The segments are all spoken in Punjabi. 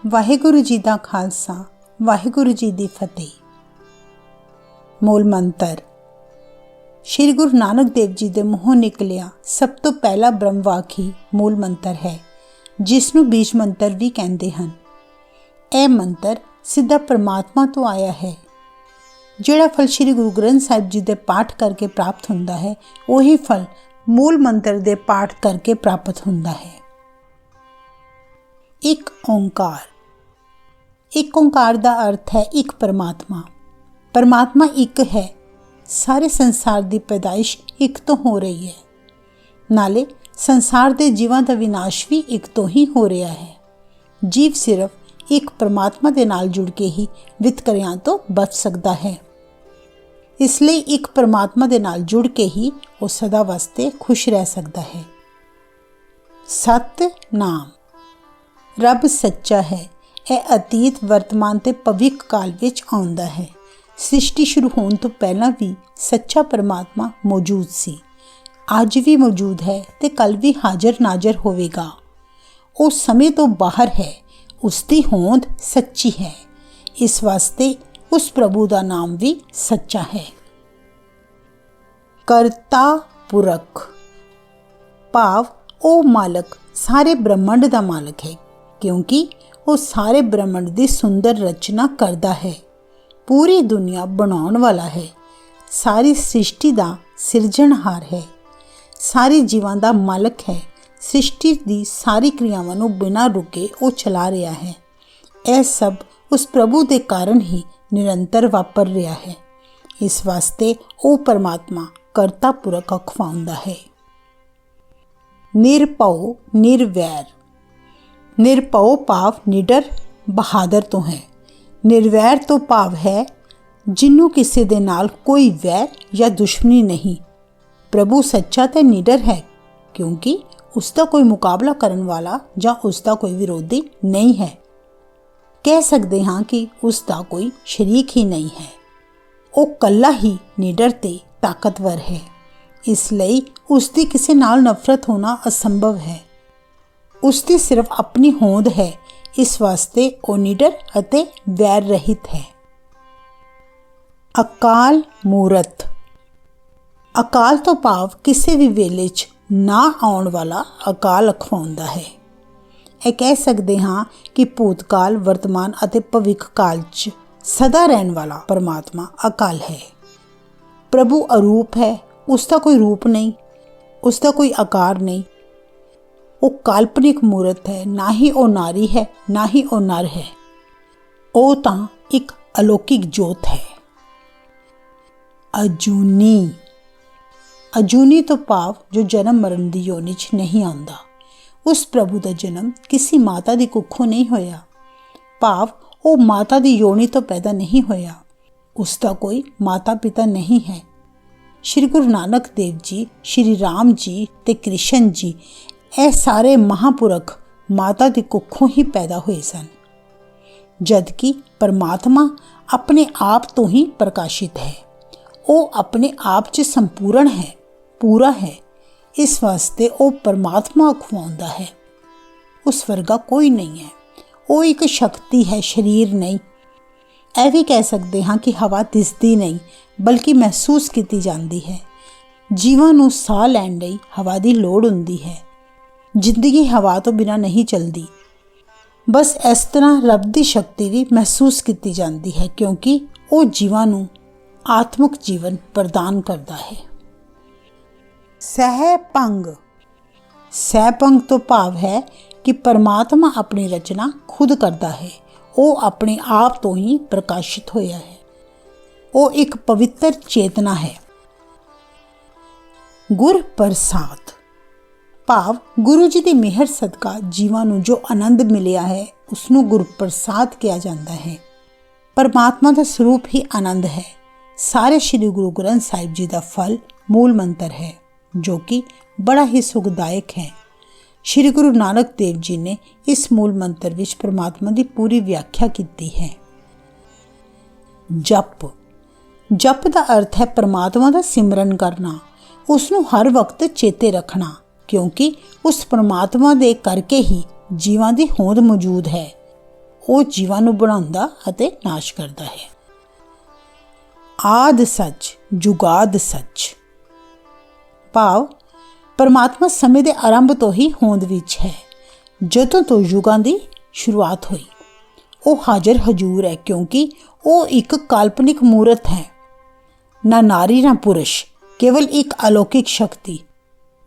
ਵਾਹਿਗੁਰੂ ਜੀ ਦਾ ਖਾਲਸਾ, ਵਾਹਿਗੁਰੂ ਜੀ ਦੀ ਫਤਿਹ। ਮੂਲ ਮੰਤਰ। ਸ਼੍ਰੀ ਗੁਰੂ ਨਾਨਕ ਦੇਵ ਜੀ ਦੇ ਮੂੰਹੋਂ ਨਿਕਲਿਆ ਸਭ ਤੋਂ ਪਹਿਲਾ ਬ੍ਰਹਮ ਵਾਕ ਹੀ ਮੂਲ ਮੰਤਰ ਹੈ, ਜਿਸ ਨੂੰ ਬੀਜ ਮੰਤਰ ਵੀ ਕਹਿੰਦੇ ਹਨ। ਇਹ ਮੰਤਰ ਸਿੱਧਾ ਪਰਮਾਤਮਾ ਤੋਂ ਆਇਆ ਹੈ। ਜਿਹੜਾ ਫਲ ਸ਼੍ਰੀ ਗੁਰੂ ਗ੍ਰੰਥ ਸਾਹਿਬ ਜੀ ਦੇ ਪਾਠ ਕਰਕੇ ਪ੍ਰਾਪਤ ਹੁੰਦਾ ਹੈ, ਉਹੀ ਫਲ ਮੂਲ ਮੰਤਰ ਦੇ ਪਾਠ ਕਰਕੇ ਪ੍ਰਾਪਤ ਹੁੰਦਾ ਹੈ। ਇੱਕ ਓਂਕਾਰ। ਇੱਕ ਓਂਕਾਰ ਦਾ ਅਰਥ ਹੈ ਇੱਕ ਪਰਮਾਤਮਾ। ਪਰਮਾਤਮਾ ਇੱਕ ਹੈ। ਸਾਰੇ ਸੰਸਾਰ ਦੀ ਪੈਦਾਇਸ਼ ਇੱਕ ਤੋਂ ਹੋ ਰਹੀ ਹੈ। ਨਾਲੇ ਸੰਸਾਰ ਦੇ ਜੀਵਾਂ ਦਾ ਵਿਨਾਸ਼ ਵੀ ਇੱਕ ਤੋਂ ਹੀ ਹੋ ਰਿਹਾ ਹੈ। ਜੀਵ ਸਿਰਫ ਇੱਕ ਪਰਮਾਤਮਾ ਦੇ ਨਾਲ ਜੁੜ ਕੇ ਹੀ ਵਿਤਕਰਿਆਂ ਤੋਂ ਬਚ ਸਕਦਾ ਹੈ। ਇਸ ਲਈ ਇੱਕ ਪਰਮਾਤਮਾ ਦੇ ਨਾਲ ਜੁੜ ਕੇ ਹੀ ਉਹ ਸਦਾ ਵਾਸਤੇ ਖੁਸ਼ ਰਹਿ ਸਕਦਾ ਹੈ। ਸਤਿਨਾਮ। ਰੱਬ ਸੱਚਾ ਹੈ। ਇਹ ਅਤੀਤ, ਵਰਤਮਾਨ ਤੇ ਭਵਿੱਖ ਕਾਲ ਵਿੱਚ ਆਉਂਦਾ ਹੈ। ਸ੍ਰਿਸ਼ਟੀ ਸ਼ੁਰੂ ਹੋਣ ਤੋਂ ਪਹਿਲਾਂ ਵੀ ਸੱਚਾ ਪਰਮਾਤਮਾ ਮੌਜੂਦ ਸੀ, ਅੱਜ ਵੀ ਮੌਜੂਦ ਹੈ ਤੇ ਕੱਲ ਵੀ ਹਾਜ਼ਰ ਨਾਜ਼ਰ ਹੋਵੇਗਾ। ਉਹ ਸਮੇਂ ਤੋਂ ਬਾਹਰ ਹੈ। ਉਸ ਦੀ ਹੋਂਦ ਸੱਚੀ ਹੈ। ਇਸ ਵਾਸਤੇ ਉਸ ਪ੍ਰਭੂ ਦਾ ਨਾਮ ਵੀ ਸੱਚਾ ਹੈ। ਕਰਤਾ ਪੁਰਖ ਭਾਵ ਉਹ ਮਾਲਕ ਸਾਰੇ ਬ੍ਰਹਮੰਡ ਦਾ ਮਾਲਕ ਹੈ, ਕਿਉਂਕਿ ਉਹ ਸਾਰੇ ਬ੍ਰਹਮੰਡ ਦੀ ਸੁੰਦਰ ਰਚਨਾ ਕਰਦਾ ਹੈ। ਪੂਰੀ ਦੁਨੀਆ ਬਣਾਉਣ ਵਾਲਾ ਹੈ। ਸਾਰੀ ਸ੍ਰਿਸ਼ਟੀ ਦਾ ਸਿਰਜਣਹਾਰ ਹੈ। ਸਾਰੇ ਜੀਵਾਂ ਦਾ ਮਾਲਕ ਹੈ। ਸ੍ਰਿਸ਼ਟੀ ਦੀ ਸਾਰੀ ਕਿਰਿਆਵਾਂ ਨੂੰ ਬਿਨਾਂ ਰੁਕੇ ਉਹ ਚਲਾ ਰਿਹਾ ਹੈ। ਇਹ ਸਭ ਉਸ ਪ੍ਰਭੂ ਦੇ ਕਾਰਨ ਹੀ ਨਿਰੰਤਰ ਵਾਪਰ ਰਿਹਾ ਹੈ। ਇਸ ਵਾਸਤੇ ਉਹ ਪਰਮਾਤਮਾ ਕਰਤਾ ਪੁਰਖ ਅਖਵਾਉਂਦਾ ਹੈ। ਨਿਰਭਉ ਨਿਰਵੈਰ। ਨਿਰਭਉ ਭਾਵ ਨਿਡਰ, ਬਹਾਦਰ ਤੋਂ ਹੈ। ਨਿਰਵੈਰ ਤੋਂ ਭਾਵ ਹੈ ਜਿਹਨੂੰ ਕਿਸੇ ਦੇ ਨਾਲ ਕੋਈ ਵੈਰ ਜਾਂ ਦੁਸ਼ਮਣੀ ਨਹੀਂ। ਪ੍ਰਭੂ ਸੱਚਾ ਤੇ ਨਿਡਰ ਹੈ, ਕਿਉਂਕਿ ਉਸ ਦਾ ਕੋਈ ਮੁਕਾਬਲਾ ਕਰਨ ਵਾਲਾ ਜਾਂ ਉਸ ਦਾ ਕੋਈ ਵਿਰੋਧੀ ਨਹੀਂ ਹੈ। ਕਹਿ ਸਕਦੇ ਹਾਂ ਕਿ ਉਸ ਦਾ ਕੋਈ ਸ਼ਰੀਕ ਹੀ ਨਹੀਂ ਹੈ। ਉਹ ਇਕੱਲਾ ਹੀ ਨਿਡਰ ਤੇ ਤਾਕਤਵਰ ਹੈ। ਇਸ ਲਈ ਉਸ ਦੀ ਕਿਸੇ ਨਾਲ ਨਫ਼ਰਤ ਹੋਣਾ ਅਸੰਭਵ ਹੈ। ਉਸ ਦੀ ਸਿਰਫ ਆਪਣੀ ਹੋਂਦ ਹੈ। ਇਸ ਵਾਸਤੇ ਉਹ ਨਿਡਰ ਅਤੇ ਵੈਰ ਰਹਿਤ ਹੈ। ਅਕਾਲ ਮੂਰਤ। ਅਕਾਲ ਤੋਂ ਭਾਵ ਕਿਸੇ ਵੀ ਵੇਲੇ 'ਚ ਨਾ ਆਉਣ ਵਾਲਾ ਅਕਾਲ ਅਖਵਾਉਂਦਾ ਹੈ। ਇਹ ਕਹਿ ਸਕਦੇ ਹਾਂ ਕਿ ਭੂਤਕਾਲ, ਵਰਤਮਾਨ ਅਤੇ ਭਵਿੱਖ ਕਾਲ 'ਚ ਸਦਾ ਰਹਿਣ ਵਾਲਾ ਪਰਮਾਤਮਾ ਅਕਾਲ ਹੈ। ਪ੍ਰਭੂ ਅਰੂਪ ਹੈ। ਉਸ ਦਾ ਕੋਈ ਰੂਪ ਨਹੀਂ, ਉਸ ਦਾ ਕੋਈ ਆਕਾਰ ਨਹੀਂ। ਉਹ ਕਾਲਪਨਿਕ ਮੂਰਤ ਹੈ। ਨਾ ਹੀ ਉਹ ਨਾਰੀ ਹੈ, ਨਾ ਹੀ ਉਹ ਨਰ ਹੈ। ਉਹ ਤਾਂ ਇੱਕ ਅਲੌਕਿਕ ਜੋਤ ਹੈ। ਅਜੂਨੀ। ਅਜੂਨੀ ਤੋਂ ਭਾਵ ਜੋ ਜਨਮ ਮਰਨ ਦੀ ਯੋਨੀ 'ਚ ਨਹੀਂ ਆਉਂਦਾ। ਉਸ ਪ੍ਰਭੂ ਦਾ ਜਨਮ ਕਿਸੇ ਮਾਤਾ ਦੀ ਕੁੱਖੋਂ ਨਹੀਂ ਹੋਇਆ, ਭਾਵ ਉਹ ਮਾਤਾ ਦੀ ਯੋਨੀ ਤੋਂ ਪੈਦਾ ਨਹੀਂ ਹੋਇਆ। ਉਸ ਦਾ ਕੋਈ ਮਾਤਾ ਪਿਤਾ ਨਹੀਂ ਹੈ। ਸ਼੍ਰੀ ਗੁਰੂ ਨਾਨਕ ਦੇਵ ਜੀ, ਸ਼੍ਰੀ ਰਾਮ ਜੀ ਤੇ ਕ੍ਰਿਸ਼ਨ ਜੀ, ਇਹ ਸਾਰੇ ਮਹਾਂਪੁਰਖ ਮਾਤਾ ਦੀ ਕੁੱਖੋਂ ਹੀ ਪੈਦਾ ਹੋਏ ਸਨ, ਜਦਕਿ ਪਰਮਾਤਮਾ ਆਪਣੇ ਆਪ ਤੋਂ ਹੀ ਪ੍ਰਕਾਸ਼ਿਤ ਹੈ। ਉਹ ਆਪਣੇ ਆਪ 'ਚ ਸੰਪੂਰਨ ਹੈ, ਪੂਰਾ ਹੈ। ਇਸ ਵਾਸਤੇ ਉਹ ਪਰਮਾਤਮਾ ਅਖਵਾਉਂਦਾ ਹੈ। ਉਸ ਵਰਗਾ ਕੋਈ ਨਹੀਂ ਹੈ। ਉਹ ਇੱਕ ਸ਼ਕਤੀ ਹੈ, ਸਰੀਰ ਨਹੀਂ। ਇਹ ਵੀ ਕਹਿ ਸਕਦੇ ਹਾਂ ਕਿ ਹਵਾ ਦਿਸਦੀ ਨਹੀਂ, ਬਲਕਿ ਮਹਿਸੂਸ ਕੀਤੀ ਜਾਂਦੀ ਹੈ। ਜੀਵਾਂ ਨੂੰ ਸਾਹ ਲੈਣ ਲਈ ਹਵਾ ਦੀ ਲੋੜ ਹੁੰਦੀ ਹੈ। ਜ਼ਿੰਦਗੀ ਹਵਾ ਤੋਂ ਬਿਨਾਂ ਨਹੀਂ ਚੱਲਦੀ। ਬਸ ਇਸ ਤਰ੍ਹਾਂ ਰੱਬ ਦੀ ਸ਼ਕਤੀ ਵੀ ਮਹਿਸੂਸ ਕੀਤੀ ਜਾਂਦੀ ਹੈ, ਕਿਉਂਕਿ ਉਹ ਜੀਵਾਂ ਨੂੰ ਆਤਮਿਕ ਜੀਵਨ ਪ੍ਰਦਾਨ ਕਰਦਾ ਹੈ। ਸਹਿਭੰਗ। ਸਹਿਭੰਗ ਤੋਂ ਭਾਵ ਹੈ ਕਿ ਪਰਮਾਤਮਾ ਆਪਣੀ ਰਚਨਾ ਖੁਦ ਕਰਦਾ ਹੈ। ਉਹ ਆਪਣੇ ਆਪ ਤੋਂ ਹੀ ਪ੍ਰਕਾਸ਼ਿਤ ਹੋਇਆ ਹੈ। ਉਹ ਇੱਕ ਪਵਿੱਤਰ ਚੇਤਨਾ ਹੈ। ਗੁਰ ਪ੍ਰਸਾਦ ਭਾਵ ਗੁਰੂ ਜੀ ਦੀ ਮਿਹਰ ਸਦਕਾ ਜੀਵਾਂ ਨੂੰ ਜੋ ਆਨੰਦ ਮਿਲਿਆ ਹੈ, ਉਸ ਨੂੰ ਗੁਰ ਪ੍ਰਸਾਦ ਕਿਹਾ ਜਾਂਦਾ ਹੈ। ਪਰਮਾਤਮਾ ਦਾ ਸਰੂਪ ਹੀ ਆਨੰਦ ਹੈ। ਸਾਰੇ ਸ਼੍ਰੀ ਗੁਰੂ ਗ੍ਰੰਥ ਸਾਹਿਬ ਜੀ ਦਾ ਫਲ ਮੂਲ ਮੰਤਰ ਹੈ, ਜੋ ਕਿ ਬੜਾ ਹੀ ਸੁਖਦਾਇਕ ਹੈ। ਸ਼੍ਰੀ ਗੁਰੂ ਨਾਨਕ ਦੇਵ ਜੀ ਨੇ ਇਸ ਮੂਲ ਮੰਤਰ ਵਿੱਚ ਪਰਮਾਤਮਾ ਦੀ ਪੂਰੀ ਵਿਆਖਿਆ ਕੀਤੀ ਹੈ। ਜਪ। ਜਪ ਦਾ ਅਰਥ ਹੈ ਪਰਮਾਤਮਾ ਦਾ ਸਿਮਰਨ ਕਰਨਾ, ਉਸ ਨੂੰ ਹਰ ਵਕਤ ਚੇਤੇ ਰੱਖਣਾ, ਕਿਉਂਕਿ ਉਸ ਪਰਮਾਤਮਾ ਦੇ ਕਰਕੇ ਹੀ ਜੀਵਾਂ ਦੀ ਹੋਂਦ ਮੌਜੂਦ ਹੈ। ਉਹ ਜੀਵਾਂ ਨੂੰ ਬਣਾਉਂਦਾ ਅਤੇ ਨਾਸ਼ ਕਰਦਾ ਹੈ। ਆਦਿ ਸੱਚ ਜੁਗਾਦ ਸੱਚ ਭਾਵ ਪਰਮਾਤਮਾ ਸਮੇਂ ਦੇ ਆਰੰਭ ਤੋਂ ਹੀ ਹੋਂਦ ਵਿੱਚ ਹੈ। ਜਦੋਂ ਤੋਂ ਯੁਗਾਂ ਦੀ ਸ਼ੁਰੂਆਤ ਹੋਈ ਉਹ ਹਾਜ਼ਰ ਹਜ਼ੂਰ ਹੈ, ਕਿਉਂਕਿ ਉਹ ਇੱਕ ਕਾਲਪਨਿਕ ਮੂਰਤ ਹੈ। ਨਾ ਨਾਰੀ ਨਾ ਪੁਰਸ਼, ਕੇਵਲ ਇੱਕ ਅਲੌਕਿਕ ਸ਼ਕਤੀ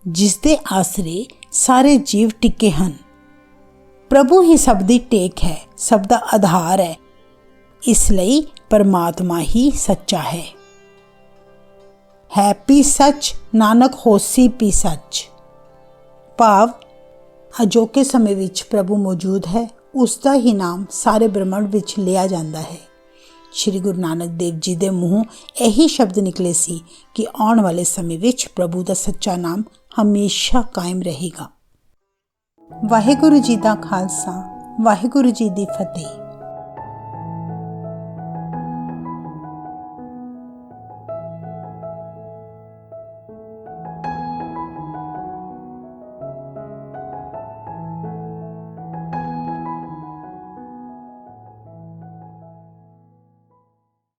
ਜਿਸ ਦੇ ਆਸਰੇ ਸਾਰੇ ਜੀਵ ਟਿਕੇ ਹਨ। ਪ੍ਰਭੂ ਹੀ ਸਭ ਦੀ ਟੇਕ ਹੈ, ਸਭ ਦਾ ਆਧਾਰ ਹੈ। ਇਸ ਲਈ ਪਰਮਾਤਮਾ ਹੀ ਸੱਚਾ ਹੈ। ਹੈਪੀ ਸੱਚ ਨਾਨਕ ਹੋਸੀ ਪੀ ਸੱਚ ਭਾਵ ਅਜੋਕੇ ਸਮੇਂ ਵਿੱਚ ਪ੍ਰਭੂ ਮੌਜੂਦ ਹੈ, ਉਸ ਦਾ ਹੀ ਨਾਮ ਸਾਰੇ ਬ੍ਰਹਮੰਡ ਵਿੱਚ ਲਿਆ ਜਾਂਦਾ ਹੈ। ਸ਼੍ਰੀ ਗੁਰੂ ਨਾਨਕ ਦੇਵ ਜੀ ਦੇ ਮੂੰਹੋਂ ਇਹੀ ਸ਼ਬਦ ਨਿਕਲੇ ਸੀ ਕਿ ਆਉਣ ਵਾਲੇ ਸਮੇਂ ਵਿੱਚ ਪ੍ਰਭੂ ਦਾ ਸੱਚਾ ਨਾਮ ਹਮੇਸ਼ਾ ਕਾਇਮ ਰਹੇਗਾ। ਵਾਹਿਗੁਰੂ ਜੀ ਦਾ ਖਾਲਸਾ, ਵਾਹਿਗੁਰੂ ਜੀ ਦੀ ਫਤਿਹ।